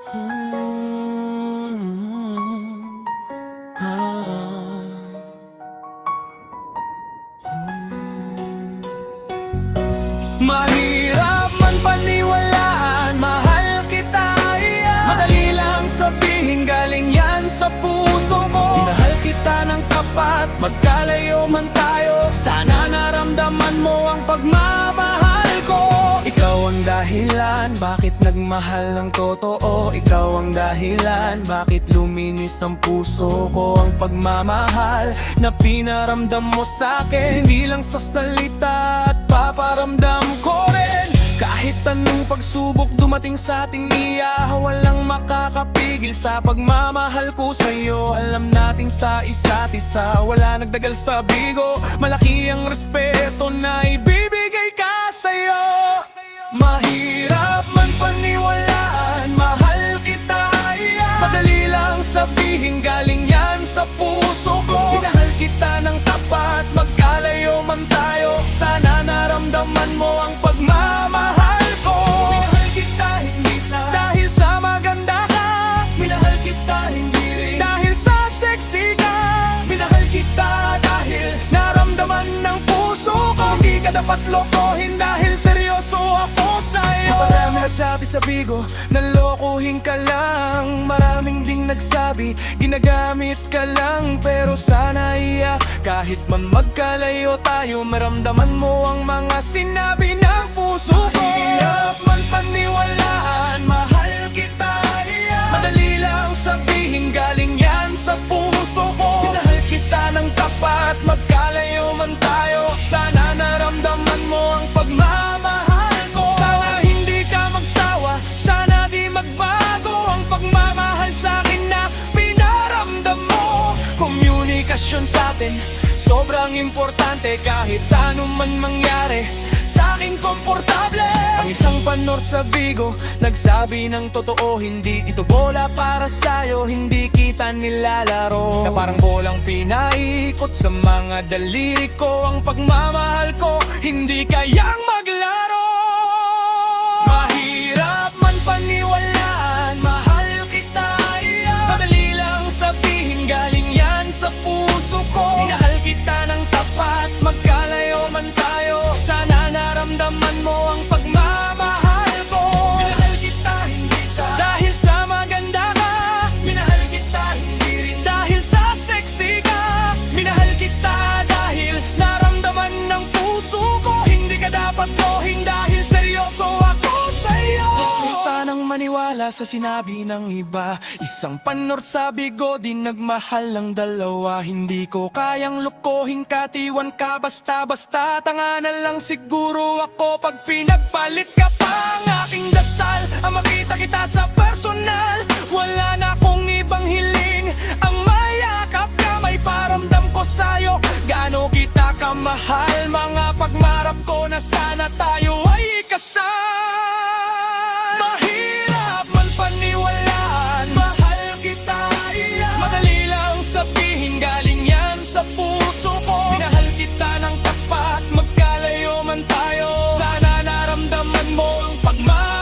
Hmm. Ah. Mahirap man paniwalaan, mahal kita, yeah. Madali lang sabihin, galing yan sa puso ko. Minahal kita ng tapat, magkalayo man tayo. Sana naramdaman mo ang pagmamahal ko. Ikaw ang dahilan, bakit nagmahal ng totoo. Ikaw ang dahilan, bakit luminis ang puso ko. Ang pagmamahal na pinaramdam mo sa'kin, hindi lang sa salita at paparamdam ko rin. Kahit anong pagsubok dumating sa ating iya, walang makakapigil sa pagmamahal ko sa'yo. Alam nating sa isa't isa, wala nagdagal sa bigo. Malaki ang respeto na ibibigay ka sa'yo. Mahirap man paniwalaan, mahal kita, yeah. Madali lang sabihin, galing yan sa puso ko. Minahal kita ng tapat, magkalayo man tayo. Sana naramdaman mo ang pagmamahal ko. Minahal kita hindi dahil sa maganda ka. Minahal kita hindi rin dahil sa sexy ka. Minahal kita dahil naramdaman ng puso ko. Hindi ka dapat lokohin dahil seryoso ako sa'yo. Marami nagsabi sa bigo, nalokohin ka lang. Maraming ding nagsabi, ginagamit ka lang. Pero sana iya, kahit man magkalayo tayo, maramdaman mo ang mga sinabi ng puso ko. Mahirap man paniwalaan, mahal kita, yeah. Madali lang sabihin, galing yan sa puso ko. Minahal kita ng tapat, magkalayo man tayo. Sana naramdaman mo ang pagmamahal ko. Sana hindi ka magsawa, sana di magbago ang pagmamahal sa'kin na pinaramdam mo. Komunikasyon sa'tin, sobrang importante. Kahit ano man mangyari, sa'kin komportable. Ang isang panort sa bigo, nagsabi ng totoo, hindi ito bola para sa'yo. Hindi kita nilalaro, na parang bolang pinaikot sa mga daliri ko. Ang pagmamahal ko, hindi kayang maglaro. Mahirap man paniwalaan, mahal kita, yeah. Madali lang sabihin, galing yan sa puso ko. Minahal kita ng tapat, magkalayo man tayo. Sana naramdaman mo ang pagmamahal ko. Minahal kita hindi dahil sa maganda ka. Minahal kita hindi rin dahil sa sexy ka. Minahal kita dahil naramdaman ng puso ko. Hindi ka dapat lohin dahil seryoso ako sa'yo. Sanang maniwala sa sinabi ng iba. Isang panort sa bigo, di nagmahal ng dalawa. Hindi ko kayang lukohin ka, tiwan ka basta-basta. Tanga na lang siguro ako pag pinagpalit ka pa. Ang aking dasal, ang makita kita sa personal. Wala na akong ibang hiling, ang mayakap ka. May paramdam ko sa'yo, gaano kita kamahal. Mga pagmarap ko na sana tayo ay ikasal. Mahirap man paniwalaan, mahal kita, yeah. Madali lang sabihin, galing yan sa puso ko. Minahal kita ng tapat, magkalayo man tayo. Sana naramdaman mo ang pagmamahal.